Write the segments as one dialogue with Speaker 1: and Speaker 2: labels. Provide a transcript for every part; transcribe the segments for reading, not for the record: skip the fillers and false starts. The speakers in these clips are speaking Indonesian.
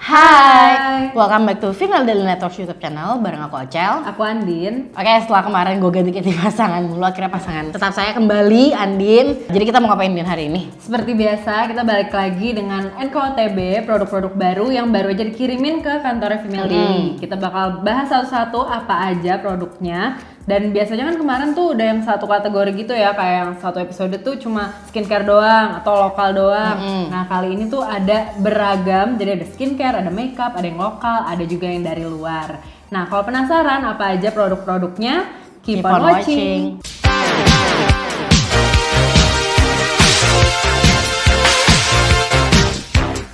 Speaker 1: Hai, welcome back to Female Daily Network YouTube channel bareng aku Ocel.
Speaker 2: Aku Andin.
Speaker 1: Oke, setelah kemarin gue ganti-ganti pasangan dulu, akhirnya pasangan tetap saya kembali, Andin. Jadi kita mau ngapain Din hari ini?
Speaker 2: Seperti biasa, kita balik lagi dengan NKOTB, produk-produk baru yang baru aja dikirimin ke kantornya Female Daily. Kita bakal bahas satu-satu apa aja produknya. Dan biasanya kan kemarin tuh udah yang satu kategori gitu ya, kayak yang satu episode tuh cuma skincare doang atau lokal doang. Nah kali ini tuh ada beragam, jadi ada skincare, ada makeup, ada yang lokal, ada juga yang dari luar. Nah kalau penasaran apa aja produk-produknya, keep on watching.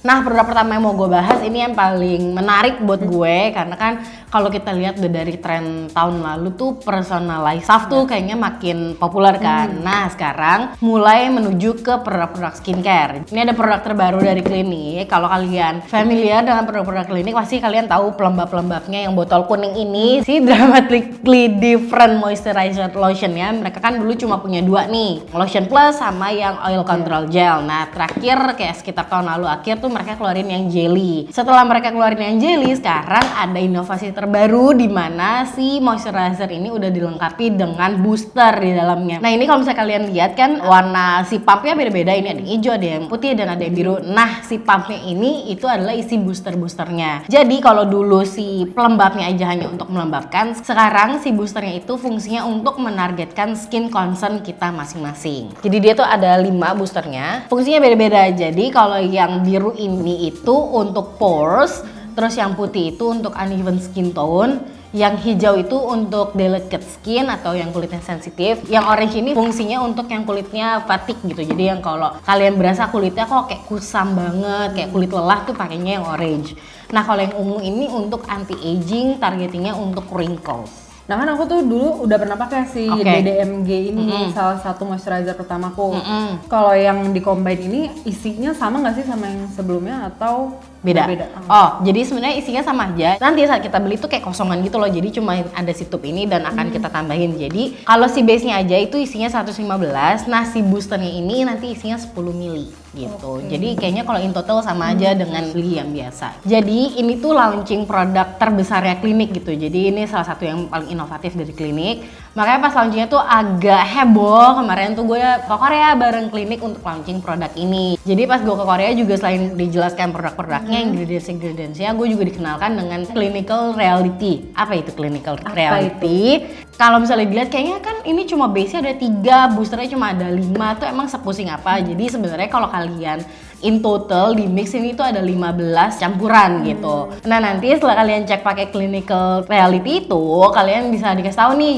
Speaker 1: Nah, produk pertama yang mau gue bahas ini yang paling menarik buat gue karena kan kalau kita lihat udah dari tren tahun lalu tuh personalized stuff tuh kayaknya makin populer kan. Nah, sekarang mulai menuju ke produk-produk skincare. Ini ada produk terbaru dari Clinique. Kalau kalian familiar dengan produk-produk Clinique pasti kalian tahu pelembab-pelembabnya yang botol kuning ini si Dramatically Different Moisturizer Lotion ya. Mereka kan dulu cuma punya dua nih, Lotion Plus sama yang Oil Control Gel. Nah, terakhir kayak sekitar tahun lalu akhir tuh mereka keluarin yang jelly. Setelah mereka keluarin yang jelly, sekarang ada inovasi terbaru di mana si moisturizer ini udah dilengkapi dengan booster di dalamnya. Nah, ini kalau misalnya kalian lihat kan warna si pumpnya beda-beda. Ini ada yang hijau, ada yang putih, dan ada yang biru. Nah, si pumpnya ini itu adalah isi booster-boosternya. Jadi kalau dulu si pelembabnya aja hanya untuk melembabkan, sekarang si boosternya itu fungsinya untuk menargetkan skin concern kita masing-masing. Jadi dia tuh ada 5 boosternya. Fungsinya beda-beda. Jadi kalau yang biru ini itu untuk pores, terus yang putih itu untuk uneven skin tone, yang hijau itu untuk delicate skin atau yang kulitnya sensitif, yang orange ini fungsinya untuk yang kulitnya fatigue gitu. Jadi yang kalau kalian berasa kulitnya kok kayak kusam banget, kayak kulit lelah tuh pakainya yang orange. Nah kalau yang ungu ini untuk anti aging, targetingnya untuk wrinkles.
Speaker 2: Nah kan aku tuh dulu udah pernah pakai si DDMG ini, salah satu moisturizer pertamaku. Kalau yang di combine ini isinya sama nggak sih sama yang sebelumnya atau
Speaker 1: beda? Oh, jadi sebenarnya isinya sama aja. Nanti saat kita beli tuh kayak kosongan gitu loh. Jadi cuma ada si tube ini dan akan kita tambahin. Jadi kalau si base-nya aja itu isinya 115. Nah, si boosternya ini nanti isinya 10 ml gitu. Jadi kayaknya kalau in total sama aja dengan beli yang biasa. Jadi ini tuh launching produk terbesarnya Clinique gitu. Jadi ini salah satu yang paling inovatif dari Clinique. Makanya pas launchingnya tuh agak heboh. Kemarin tuh gue ke Korea bareng Clinique untuk launching produk ini. Jadi pas gue ke Korea juga selain dijelaskan produk-produknya, ingredients-ingredientsnya, gue juga dikenalkan dengan clinical reality. Apa itu clinical reality? Kalau misalnya dilihat kayaknya kan ini cuma base-nya ada 3, boosternya cuma ada 5, tuh emang sepusing apa? Jadi sebenarnya kalau kalian in total di mix ini tuh ada 15 campuran gitu. Nah nanti setelah kalian cek pakai clinical reality itu, kalian bisa dikasih tahu nih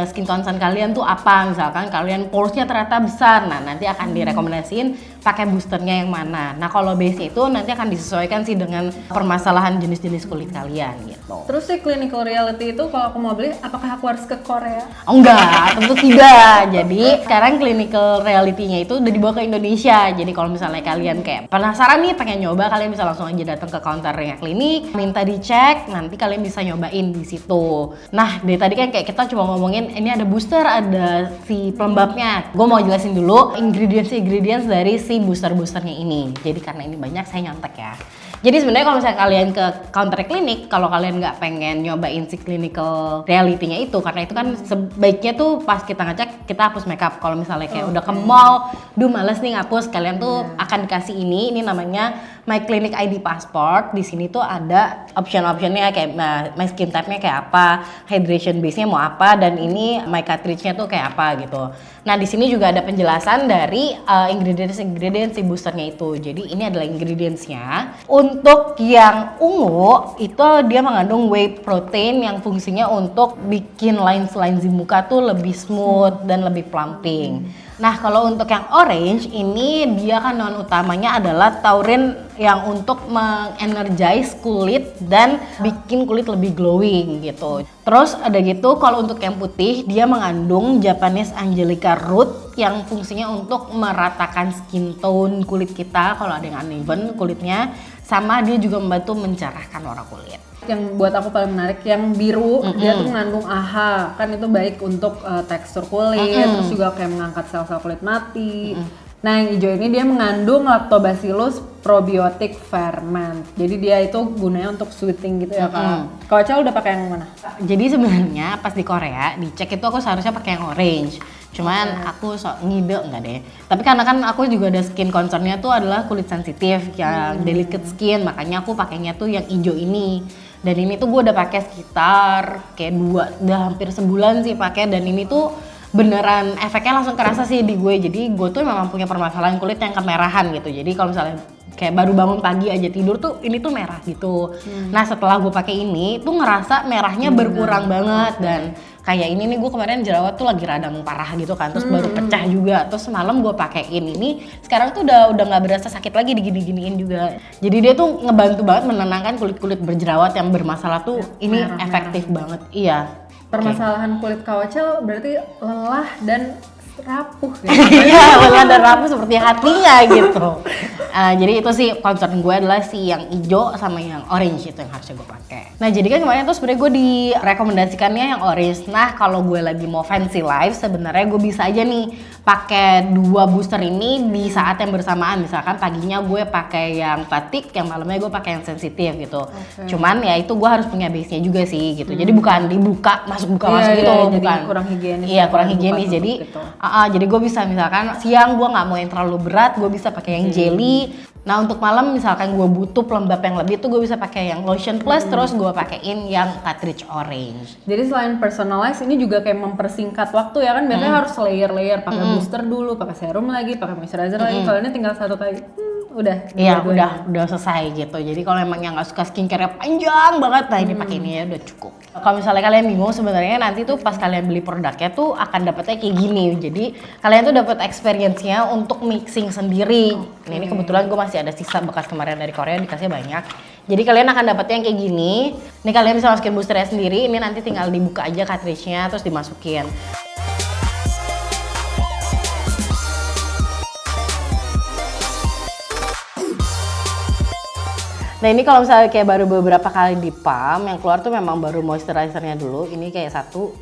Speaker 1: skin concern kalian tuh apa. Misalkan kalian pores-nya ternyata besar, nah nanti akan direkomendasiin pakai boosternya yang mana. Nah kalau base itu nanti akan disesuaikan sih dengan permasalahan jenis-jenis kulit kalian gitu.
Speaker 2: Terus si clinical reality itu kalau aku mau beli, apakah aku harus ke Korea?
Speaker 1: Oh enggak, tentu tidak. Jadi sekarang clinical reality-nya itu udah dibawa ke Indonesia. Jadi kalau misalnya kalian kayak penasaran nih pengen nyoba, kalian bisa langsung aja datang ke counternya Clinique, minta dicek, nanti kalian bisa nyobain di situ. Nah dari tadi kan kayak kita cuma ngomongin ini ada booster, ada si pelembabnya. Gue mau jelasin dulu ingredients dari si booster-boosternya ini. Jadi karena ini banyak saya nyontek ya. Jadi sebenarnya kalau misalnya kalian ke counter Clinique, kalau kalian nggak pengen nyobain si clinical reality-nya itu, karena itu kan sebaiknya tuh pas kita ngecek kita hapus makeup. Kalau misalnya kayak udah ke mall, duh males nih ngapus, kalian tuh akan dikasih ini namanya My Clinique ID Passport. Di sini tuh ada option-optionnya kayak my skin type-nya kayak apa, hydration base-nya mau apa, dan ini my cartridge-nya tuh kayak apa gitu. Nah di sini juga ada penjelasan dari ingredients si boosternya itu. Jadi ini adalah ingredients-nya. Untuk yang ungu itu dia mengandung whey protein yang fungsinya untuk bikin lines-lines di muka tuh lebih smooth dan lebih plumping. Nah kalau untuk yang orange ini dia kandungan utamanya adalah taurin yang untuk mengenergize kulit dan bikin kulit lebih glowing gitu. Terus ada gitu kalau untuk yang putih dia mengandung Japanese Angelica root yang fungsinya untuk meratakan skin tone kulit kita kalau ada yang uneven kulitnya, sama dia juga membantu mencerahkan warna kulit.
Speaker 2: Yang buat aku paling menarik yang biru, dia tuh mengandung AHA, kan itu baik untuk tekstur kulit, terus juga kayak mengangkat sel-sel kulit mati. Nah, yang hijau ini dia mengandung Lactobacillus probiotic ferment. Jadi dia itu gunanya untuk sweeting gitu ya, Kak. Kalau Cel udah pakai yang mana?
Speaker 1: Jadi sebenarnya pas di Korea dicek itu aku seharusnya pakai yang orange. Cuman aku ngide enggak deh. Tapi karena kan aku juga ada skin concernnya tuh adalah kulit sensitif yang delicate skin, makanya aku pakainya tuh yang hijau ini. Dan ini tuh gue udah pakai sekitar kayak udah hampir sebulan sih pakai, dan ini tuh beneran efeknya langsung kerasa sih di gue. Jadi gue tuh memang punya permasalahan kulit yang kemerahan gitu. Jadi kalau misalnya kayak baru bangun pagi aja tidur tuh ini tuh merah gitu. Nah setelah gue pakai ini tuh ngerasa merahnya berkurang banget. Dan kayak ini nih, gue kemarin jerawat tuh lagi radang parah gitu kan, terus baru pecah juga. Terus semalam gue pakein ini, sekarang tuh udah nggak berasa sakit lagi, digini-giniin juga. Jadi dia tuh ngebantu banget menenangkan kulit-kulit berjerawat yang bermasalah tuh. Ini efektif banget. Iya.
Speaker 2: Permasalahan kulit Kawacel berarti lelah dan rapuh ya.
Speaker 1: Iya, lelah dan rapuh seperti hatinya gitu. Jadi itu sih concern gue adalah si yang hijau sama yang orange itu yang harusnya gue pakai. Nah jadi kan kemarin tuh sebenarnya gue direkomendasikannya yang orange. Nah kalau gue lagi mau fancy life sebenarnya gue bisa aja nih pakai 2 booster ini di saat yang bersamaan. Misalkan paginya gue pakai yang batik, yang malamnya gue pakai yang sensitif gitu. Cuman ya itu gue harus punya base-nya juga sih gitu. Jadi bukan dibuka masuk gitu, bukan.
Speaker 2: Jadi kurang higienis.
Speaker 1: Iya kurang higienis. Jadi
Speaker 2: gitu.
Speaker 1: Jadi gue bisa misalkan siang gue nggak mau yang terlalu berat, gue bisa pakai yang jelly. Nah untuk malam misalkan gue butuh pelembab yang lebih tuh gue bisa pakai yang lotion plus, terus gue pakein yang cartridge orange.
Speaker 2: Jadi selain personalize ini juga kayak mempersingkat waktu ya kan, biasanya harus layer pakai booster dulu, pakai serum lagi, pakai moisturizer lagi. Kalau ini tinggal satu kali. Udah.
Speaker 1: Iya, udah selesai gitu. Jadi kalau memang yang nggak suka skincare panjang banget, nah ini pakai ini ya udah cukup. Kalau misalnya kalian bingung sebenarnya nanti tuh pas kalian beli produknya tuh akan dapetnya kayak gini. Jadi kalian tuh dapat experience-nya untuk mixing sendiri. Nah, ini kebetulan gue masih ada sisa bekas kemarin dari Korea, dikasih banyak. Jadi kalian akan dapetnya yang kayak gini. Ini kalian bisa masukin boosternya sendiri. Ini nanti tinggal dibuka aja cartridge-nya terus dimasukin. Nah ini kalau misalnya kayak baru beberapa kali di pump, yang keluar tuh memang baru moisturizernya dulu. Ini kayak 1,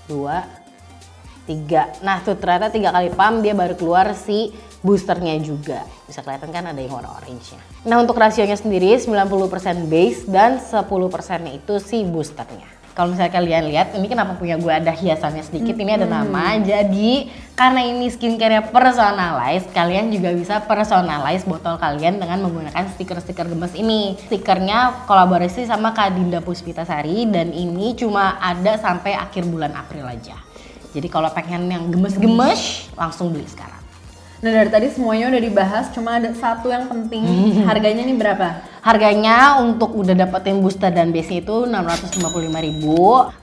Speaker 1: 2, 3. Nah tuh ternyata 3 kali pump dia baru keluar si boosternya juga. Bisa kelihatan kan ada yang warna orange-nya. Nah untuk rasionya sendiri 90% base dan 10%-nya itu si boosternya. Kalau misalnya kalian lihat, ini kenapa punya gue ada hiasannya sedikit, ini ada nama. Jadi karena ini skincare-nya personalized, kalian juga bisa personalize botol kalian dengan menggunakan stiker-stiker gemes ini. Stikernya kolaborasi sama Kak Dinda Puspitasari dan ini cuma ada sampai akhir bulan April aja. Jadi kalau pengen yang gemes-gemes, langsung beli sekarang.
Speaker 2: Nah dari tadi semuanya udah dibahas, cuma ada satu yang penting. Harganya nih berapa?
Speaker 1: Harganya untuk udah dapetin booster dan base itu 655.000.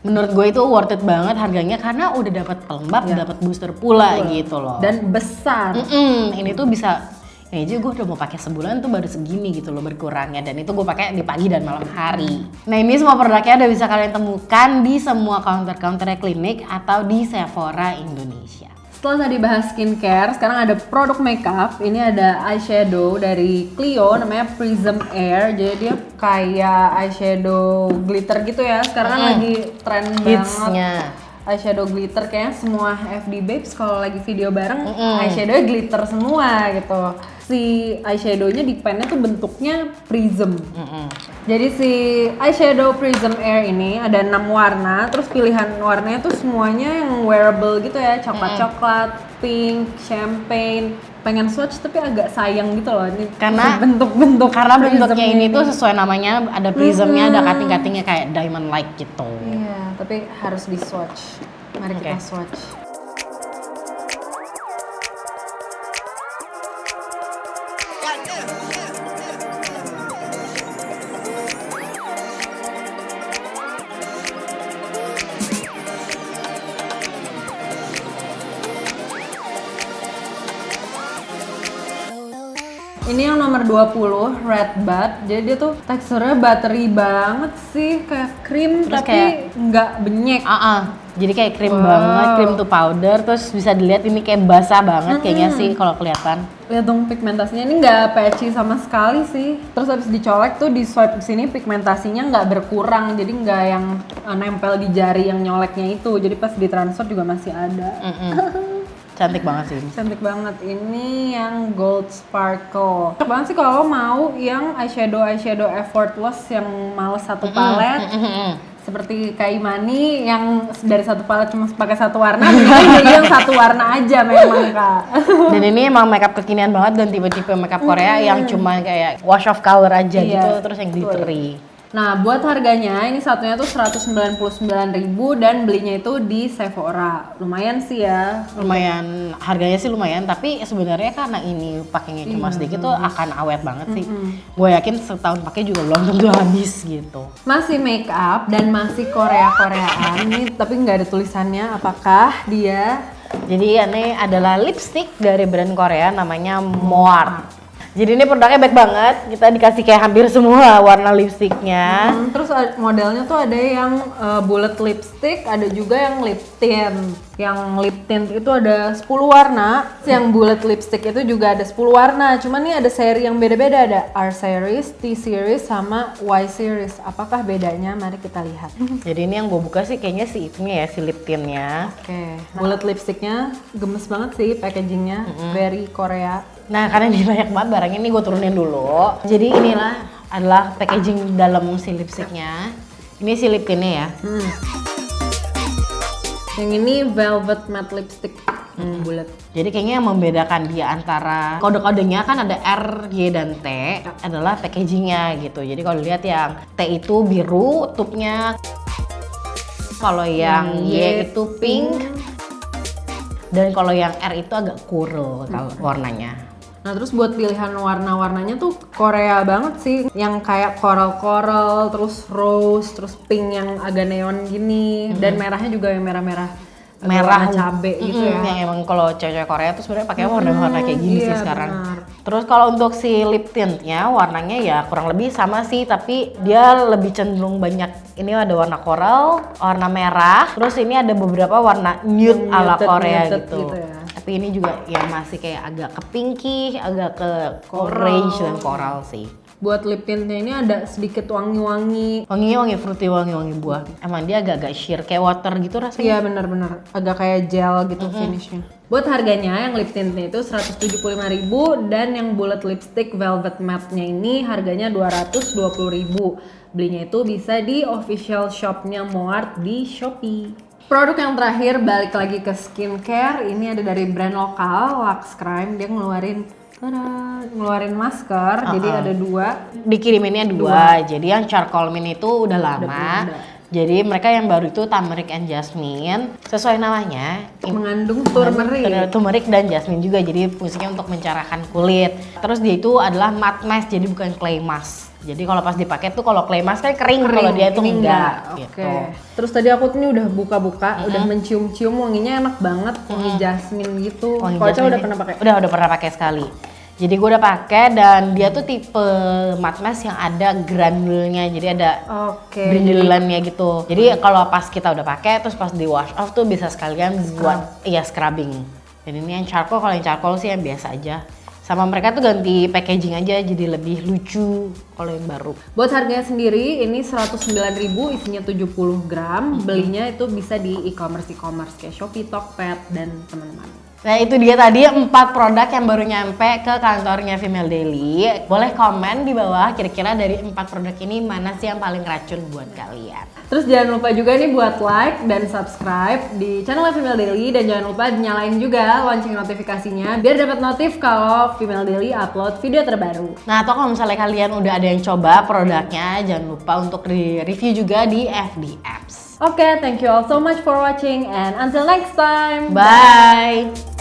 Speaker 1: Menurut gue itu worth it banget harganya karena udah dapat pelembab, dapat booster pula gitu loh.
Speaker 2: Dan besar.
Speaker 1: Ini tuh bisa, ini aja gue udah mau pakai sebulan tuh baru segini gitu loh berkurangnya, dan itu gue pakai di pagi dan malam hari. Nah ini semua produknya udah bisa kalian temukan di semua counter-counternya klinik atau di Sephora Indonesia.
Speaker 2: Setelah tadi bahas skincare, sekarang ada produk makeup. Ini ada eyeshadow dari Clio, namanya Prism Air. Jadi dia kayak eyeshadow glitter gitu ya. Sekarang kan lagi tren banget eyeshadow glitter, kayaknya semua FD Babes kalau lagi video bareng eyeshadownya glitter semua gitu. Si eyeshadownya di pennya tuh bentuknya prism. Jadi si eyeshadow Prism Air ini ada 6 warna, terus pilihan warnanya tuh semuanya yang wearable gitu ya, coklat-coklat, pink, champagne. Pengen swatch tapi agak sayang gitu loh ini
Speaker 1: karena
Speaker 2: bentuk-bentuk,
Speaker 1: karena bentuknya ini tuh sesuai namanya, ada prismnya, ada cutting-cuttingnya kayak diamond like gitu.
Speaker 2: Iya, tapi harus di swatch. Mari kita swatch. Ini yang nomor 20, Red Bud. Jadi dia tuh teksturnya buttery banget sih, kayak krim tapi nggak benyek.
Speaker 1: Jadi kayak krim banget, krim to powder. Terus bisa dilihat ini kayak basah banget kayaknya sih kalau kelihatan.
Speaker 2: Lihat dong pigmentasinya, ini nggak patchy sama sekali sih. Terus habis dicolek tuh di swipe sini pigmentasinya nggak berkurang, jadi nggak yang nempel di jari yang nyoleknya itu. Jadi pas ditransfer juga masih ada.
Speaker 1: Cantik banget sih ini.
Speaker 2: Cantik banget. Ini yang gold sparkle. Cocok banget sih kalau mau yang eyeshadow effortless yang males satu palet. Seperti Kak Imani yang dari satu palet cuma pakai satu warna, jadi yang satu warna aja memang Kak.
Speaker 1: Dan ini emang makeup kekinian banget dan tipe-tipe makeup Korea yang cuma kayak wash of color aja gitu, terus yang glittery.
Speaker 2: Nah, buat harganya ini satunya tuh 199.000 dan belinya itu di Sephora. Lumayan sih ya.
Speaker 1: Lumayan, harganya sih lumayan, tapi sebenarnya karena ini pakainya cuma sedikit tuh akan awet banget sih. Gue yakin setahun pakai juga belum tentu habis gitu.
Speaker 2: Masih make up dan masih Korea-Koreaan nih, tapi nggak ada tulisannya apakah dia.
Speaker 1: Jadi ini adalah lipstick dari brand Korea namanya Moart. Jadi ini produknya baik banget, kita dikasih kayak hampir semua warna lipstiknya.
Speaker 2: Terus modelnya tuh ada yang bullet lipstick, ada juga yang lip tint. Yang lip tint itu ada 10 warna, yang bullet lipstick itu juga ada 10 warna. Cuman nih ada seri yang beda-beda, ada R series, T series, sama Y series. Apakah bedanya? Mari kita lihat.
Speaker 1: Jadi ini yang gue buka sih kayaknya si itunya ya, si lip tintnya.
Speaker 2: Oke, bullet lipsticknya gemes banget sih packagingnya, very Korea.
Speaker 1: Nah karena ini banyak banget barang ini gue turunin dulu. Jadi inilah adalah packaging dalam si lipstiknya. Ini si lip tintnya ya.
Speaker 2: Yang ini velvet matte lipstick bulat.
Speaker 1: Jadi kayaknya yang membedakan dia antara kode-kodenya kan ada R, Y, dan T adalah packagingnya gitu. Jadi kalau lihat yang T itu biru tubnya, kalau yang Y itu pink, dan kalau yang R itu agak coral kalau warnanya.
Speaker 2: Nah terus buat pilihan warna-warnanya tuh Korea banget sih. Yang kayak coral-coral, terus rose, terus pink yang agak neon gini. Dan merahnya juga yang merah-merah. Merah cabe gitu ya.
Speaker 1: Yang emang kalau cewek-cewek Korea tuh sebenarnya pakai warna-warna kayak gini sih sekarang.
Speaker 2: Benar.
Speaker 1: Terus kalau untuk si lip tintnya warnanya ya kurang lebih sama sih, tapi dia lebih cenderung banyak. Ini ada warna coral, warna merah, terus ini ada beberapa warna nude ala Korea gitu.
Speaker 2: Ya.
Speaker 1: Tapi ini juga ya masih kayak agak ke pinky, agak ke orange dan coral sih.
Speaker 2: Buat lip tintnya ini ada sedikit wangi-wangi.
Speaker 1: Wanginya wangi fruity, wangi buah. Emang dia agak-agak sheer kayak water gitu rasanya.
Speaker 2: Iya benar-benar, agak kayak gel gitu finishnya. Buat harganya yang lip tintnya itu 175.000 dan yang bullet lipstick velvet matte-nya ini harganya 220.000. Belinya itu bisa di official shopnya Moart di Shopee. Produk yang terakhir balik lagi ke skincare, ini ada dari brand lokal Lux Crime. Dia ngeluarin masker, jadi ada 2.
Speaker 1: Dikiriminnya 2. Jadi yang charcoal mint itu udah lama. Jadi mereka yang baru itu turmeric and jasmine. Sesuai namanya
Speaker 2: mengandung turmeric
Speaker 1: dan jasmine juga. Jadi fungsinya untuk mencerahkan kulit. Terus dia itu adalah matte mask, jadi bukan clay mask. Jadi kalau pas dipakai tuh kalau clay mask kan kering. Kalau dia itu enggak. Gitu.
Speaker 2: Terus tadi aku tuh udah buka-buka, udah mencium-cium, wanginya enak banget, wangi jasmine gitu. Kalau udah pernah pakai?
Speaker 1: Udah pernah pakai sekali. Jadi gue udah pakai dan dia tuh tipe matte mask yang ada granulnya, jadi ada grandulannya gitu. Jadi kalau pas kita udah pakai terus pas di wash off tuh bisa sekalian buat scrubbing. Dan ini yang charcoal, kalau yang charcoal sih yang biasa aja. Sama mereka tuh ganti packaging aja jadi lebih lucu kalau yang baru.
Speaker 2: Buat harganya sendiri ini 109.000, isinya 70 gram. Belinya itu bisa di e-commerce kayak Shopee, Tokped dan teman-teman.
Speaker 1: Nah itu dia tadi 4 produk yang baru nyampe ke kantornya Female Daily. Boleh komen di bawah kira-kira dari 4 produk ini mana sih yang paling racun buat kalian.
Speaker 2: Terus jangan lupa juga nih buat like dan subscribe di channel Female Daily. Dan jangan lupa nyalain juga lonceng notifikasinya biar dapat notif kalau Female Daily upload video terbaru.
Speaker 1: Nah atau kalau misalnya kalian udah ada yang coba produknya, jangan lupa untuk di-review juga di FD Apps.
Speaker 2: Oke, thank you all so much for watching and until next time.
Speaker 1: Bye!